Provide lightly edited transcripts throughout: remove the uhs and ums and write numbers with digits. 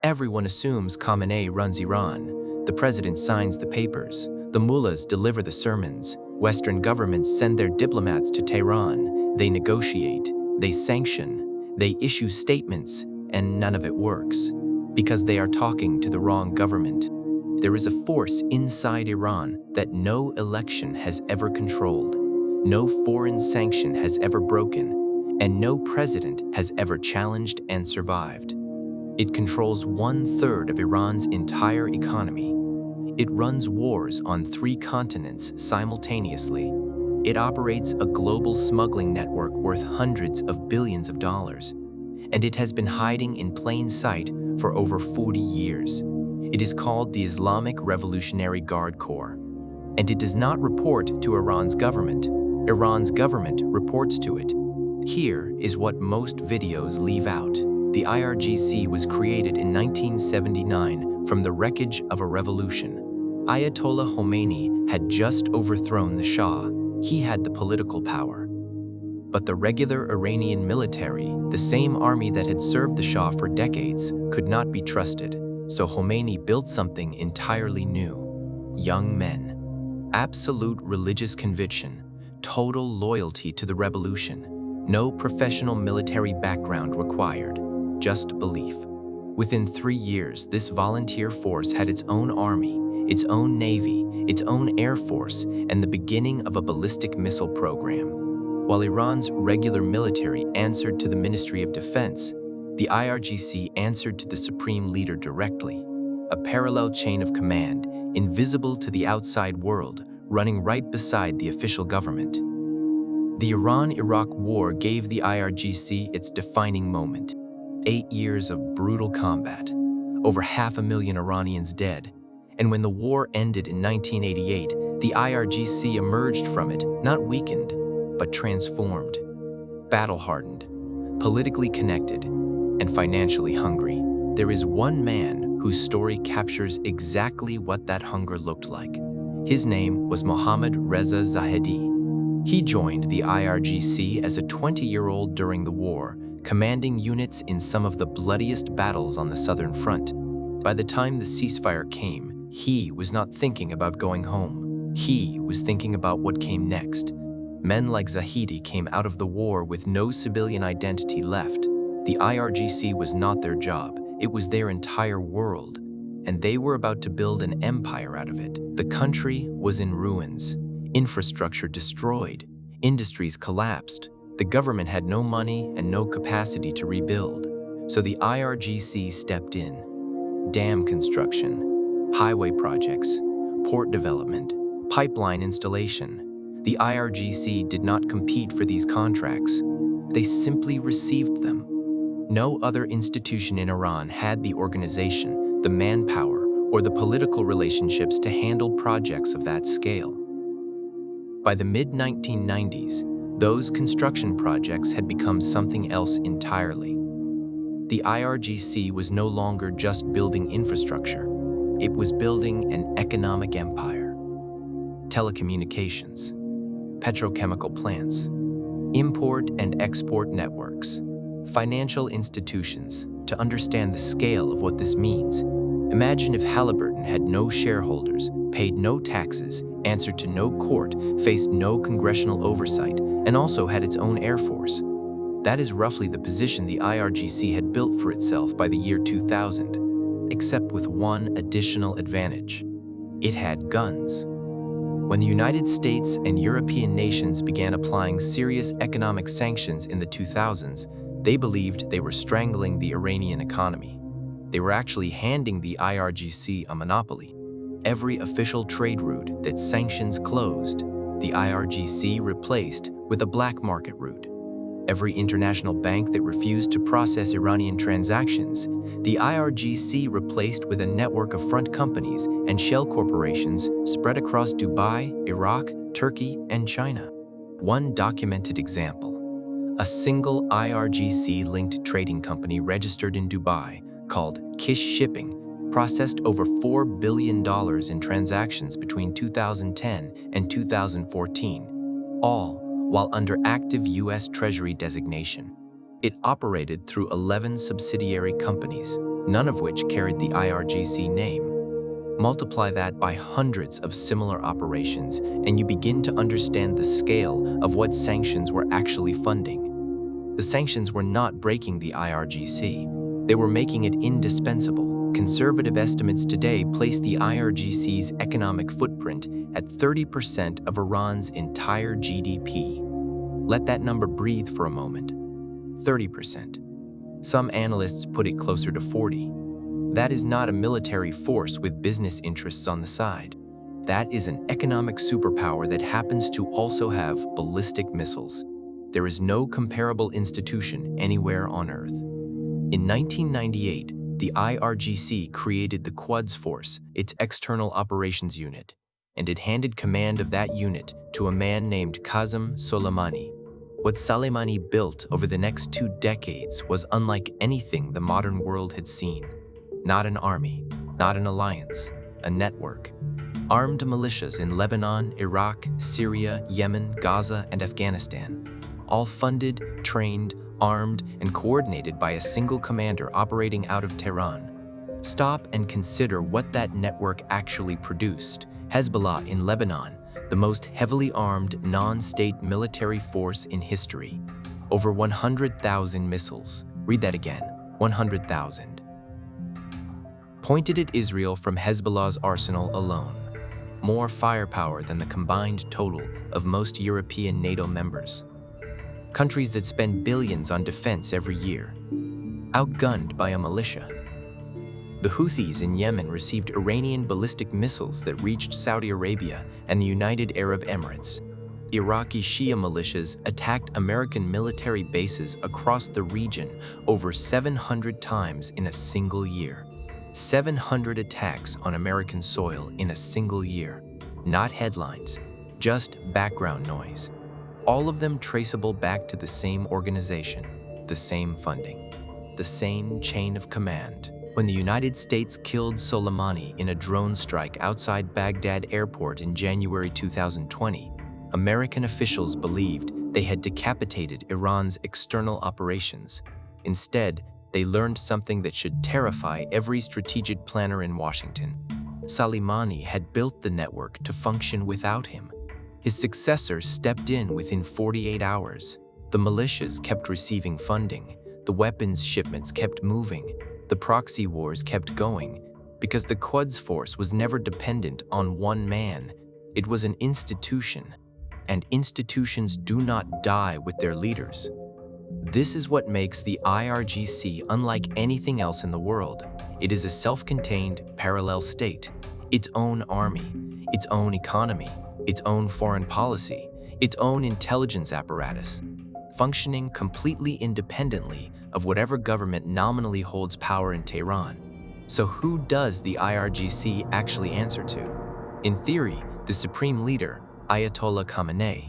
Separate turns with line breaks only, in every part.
Everyone assumes Khamenei runs Iran. The president signs the papers. The mullahs deliver the sermons. Western governments send their diplomats to Tehran. They negotiate. They sanction. They issue statements, and none of it works. Because they are talking to the wrong government. There is a force inside Iran that no election has ever controlled. No foreign sanction has ever broken, and no president has ever challenged and survived. It controls 1/3 of Iran's entire economy. It runs wars on 3 continents simultaneously. It operates a global smuggling network worth hundreds of billions of dollars. And it has been hiding in plain sight for over 40 years. It is called the Islamic Revolutionary Guard Corps. And it does not report to Iran's government. Iran's government reports to it. Here is what most videos leave out. The IRGC was created in 1979 from the wreckage of a revolution. Ayatollah Khomeini had just overthrown the Shah. He had the political power. But the regular Iranian military, the same army that had served the Shah for decades, could not be trusted. So Khomeini built something entirely new. Young men. Absolute religious conviction. Total loyalty to the revolution. No professional military background required. Just belief. Within 3 years, this volunteer force had its own army, its own navy, its own air force, and the beginning of a ballistic missile program. While Iran's regular military answered to the Ministry of Defense, the IRGC answered to the supreme leader directly. A parallel chain of command, invisible to the outside world, running right beside the official government. The Iran-Iraq War gave the IRGC its defining moment. 8 years of brutal combat, over 500,000 Iranians dead. And when the war ended in 1988, the IRGC emerged from it, not weakened, but transformed, battle-hardened, politically connected, and financially hungry. There is one man whose story captures exactly what that hunger looked like. His name was Mohammad Reza Zahedi. He joined the IRGC as a 20-year-old during the war, commanding units in some of the bloodiest battles on the Southern Front. By the time the ceasefire came, he was not thinking about going home. He was thinking about what came next. Men like Zahedi came out of the war with no civilian identity left. The IRGC was not their job, it was their entire world, and they were about to build an empire out of it. The country was in ruins, infrastructure destroyed, industries collapsed. The government had no money and no capacity to rebuild, so the IRGC stepped in. Dam construction, highway projects, port development, pipeline installation. The IRGC did not compete for these contracts. They simply received them. No other institution in Iran had the organization, the manpower, or the political relationships to handle projects of that scale. By the mid-1990s, those construction projects had become something else entirely. The IRGC was no longer just building infrastructure. It was building an economic empire. Telecommunications, petrochemical plants, import and export networks, financial institutions. To understand the scale of what this means, imagine if Halliburton had no shareholders, paid no taxes, answered to no court, faced no congressional oversight, and also had its own air force. That is roughly the position the IRGC had built for itself by the year 2000, except with one additional advantage. It had guns. When the United States and European nations began applying serious economic sanctions in the 2000s, they believed they were strangling the Iranian economy. They were actually handing the IRGC a monopoly. Every official trade route that sanctions closed, the IRGC replaced with a black market route. Every international bank that refused to process Iranian transactions, the IRGC replaced with a network of front companies and shell corporations spread across Dubai, Iraq, Turkey, and China. One documented example: a single IRGC-linked trading company registered in Dubai called Kish Shipping processed over $4 billion in transactions between 2010 and 2014, all while under active U.S. Treasury designation. It operated through 11 subsidiary companies. none of which carried the IRGC name. Multiply that by hundreds of similar operations, and you begin to understand the scale of what sanctions were actually funding. The sanctions were not breaking the IRGC, they were making it indispensable. Conservative estimates today place the IRGC's economic footprint at 30% of Iran's entire GDP. Let that number breathe for a moment. 30%. Some analysts put it closer to 40. That is not a military force with business interests on the side. That is an economic superpower that happens to also have ballistic missiles. There is no comparable institution anywhere on Earth. In 1998, the IRGC created the Quds force, its external operations unit, and it handed command of that unit to a man named Qasem Soleimani. What Soleimani built over the next 2 decades was unlike anything the modern world had seen. Not an army, not an alliance, a network. Armed militias in Lebanon, Iraq, Syria, Yemen, Gaza, and Afghanistan. All funded, trained, armed, and coordinated by a single commander operating out of Tehran. Stop and consider what that network actually produced. Hezbollah in Lebanon, the most heavily armed non-state military force in history. Over 100,000 missiles. Read that again, 100,000. Pointed at Israel from Hezbollah's arsenal alone. More firepower than the combined total of most European NATO members. Countries that spend billions on defense every year. Outgunned by a militia. The Houthis in Yemen received Iranian ballistic missiles that reached Saudi Arabia and the United Arab Emirates. Iraqi Shia militias attacked American military bases across the region over 700 times in a single year. 700 attacks on American soil in a single year. Not headlines, just background noise. All of them traceable back to the same organization, the same funding, the same chain of command. When the United States killed Soleimani in a drone strike outside Baghdad airport in January 2020, American officials believed they had decapitated Iran's external operations. Instead, they learned something that should terrify every strategic planner in Washington. Soleimani had built the network to function without him. His successor stepped in within 48 hours. The militias kept receiving funding, the weapons shipments kept moving, the proxy wars kept going, because the Quds force was never dependent on one man. It was an institution, and institutions do not die with their leaders. This is what makes the IRGC unlike anything else in the world. It is a self-contained, parallel state, its own army, its own economy, its own foreign policy, its own intelligence apparatus, functioning completely independently of whatever government nominally holds power in Tehran. So who does the IRGC actually answer to? In theory, the supreme leader, Ayatollah Khamenei.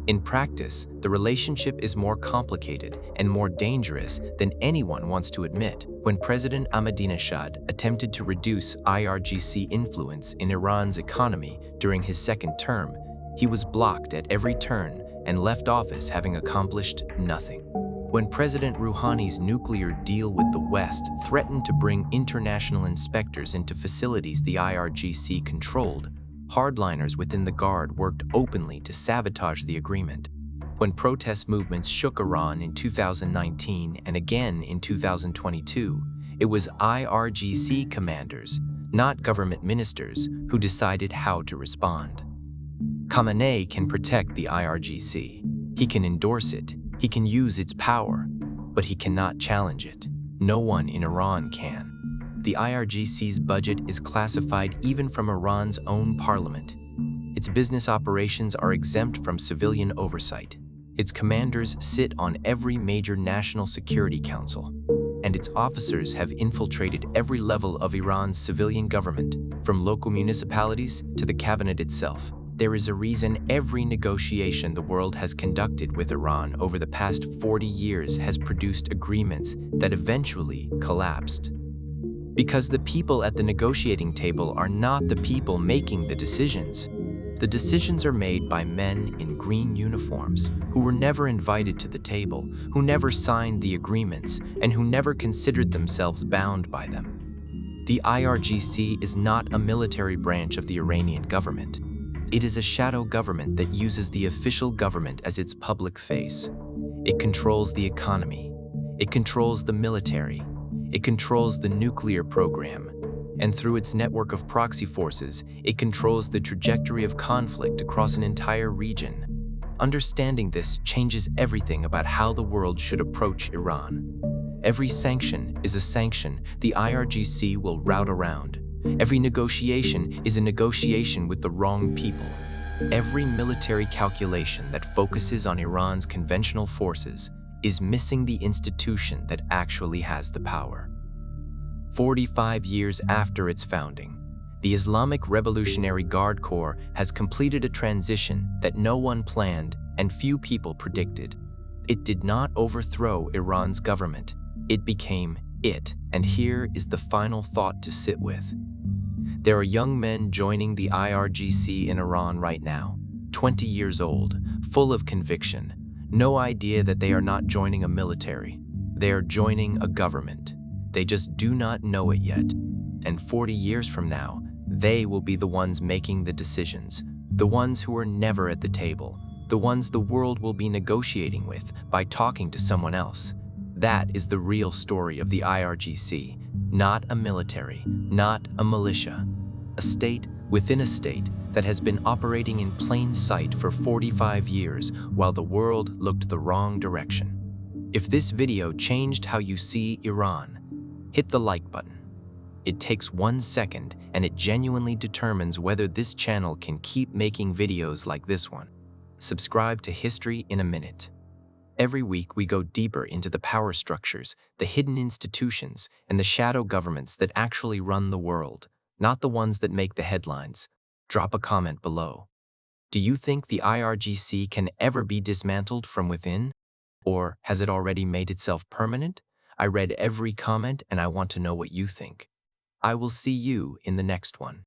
In practice, the relationship is more complicated and more dangerous than anyone wants to admit. When President Ahmadinejad attempted to reduce IRGC influence in Iran's economy during his second term, he was blocked at every turn and left office having accomplished nothing. When President Rouhani's nuclear deal with the West threatened to bring international inspectors into facilities the IRGC controlled, hardliners within the Guard worked openly to sabotage the agreement. When protest movements shook Iran in 2019 and again in 2022, it was IRGC commanders, not government ministers, who decided how to respond. Khamenei can protect the IRGC. He can endorse it. He can use its power, but he cannot challenge it. No one in Iran can. The IRGC's budget is classified even from Iran's own parliament. Its business operations are exempt from civilian oversight. Its commanders sit on every major national security council, and its officers have infiltrated every level of Iran's civilian government, from local municipalities to the cabinet itself. There is a reason every negotiation the world has conducted with Iran over the past 40 years has produced agreements that eventually collapsed. Because the people at the negotiating table are not the people making the decisions. The decisions are made by men in green uniforms who were never invited to the table, who never signed the agreements, and who never considered themselves bound by them. The IRGC is not a military branch of the Iranian government. It is a shadow government that uses the official government as its public face. It controls the economy. It controls the military. It controls the nuclear program. And through its network of proxy forces, it controls the trajectory of conflict across an entire region. Understanding this changes everything about how the world should approach Iran. Every sanction is a sanction the IRGC will route around. Every negotiation is a negotiation with the wrong people. Every military calculation that focuses on Iran's conventional forces is missing the institution that actually has the power. 45 years after its founding, the Islamic Revolutionary Guard Corps has completed a transition that no one planned and few people predicted. It did not overthrow Iran's government. It became it, and here is the final thought to sit with. There are young men joining the IRGC in Iran right now, 20 years old, full of conviction, no idea that they are not joining a military. They are joining a government. They just do not know it yet. And 40 years from now, they will be the ones making the decisions, the ones who are never at the table, the ones the world will be negotiating with by talking to someone else. That is the real story of the IRGC, not a military, not a militia. A state within a state that has been operating in plain sight for 45 years while the world looked the wrong direction. If this video changed how you see Iran, hit the like button. It takes 1 second and it genuinely determines whether this channel can keep making videos like this one. Subscribe to History in a Minute. Every week we go deeper into the power structures, the hidden institutions, and the shadow governments that actually run the world, not the ones that make the headlines. Drop a comment below. Do you think the IRGC can ever be dismantled from within? Or has it already made itself permanent? I read every comment and I want to know what you think. I will see you in the next one.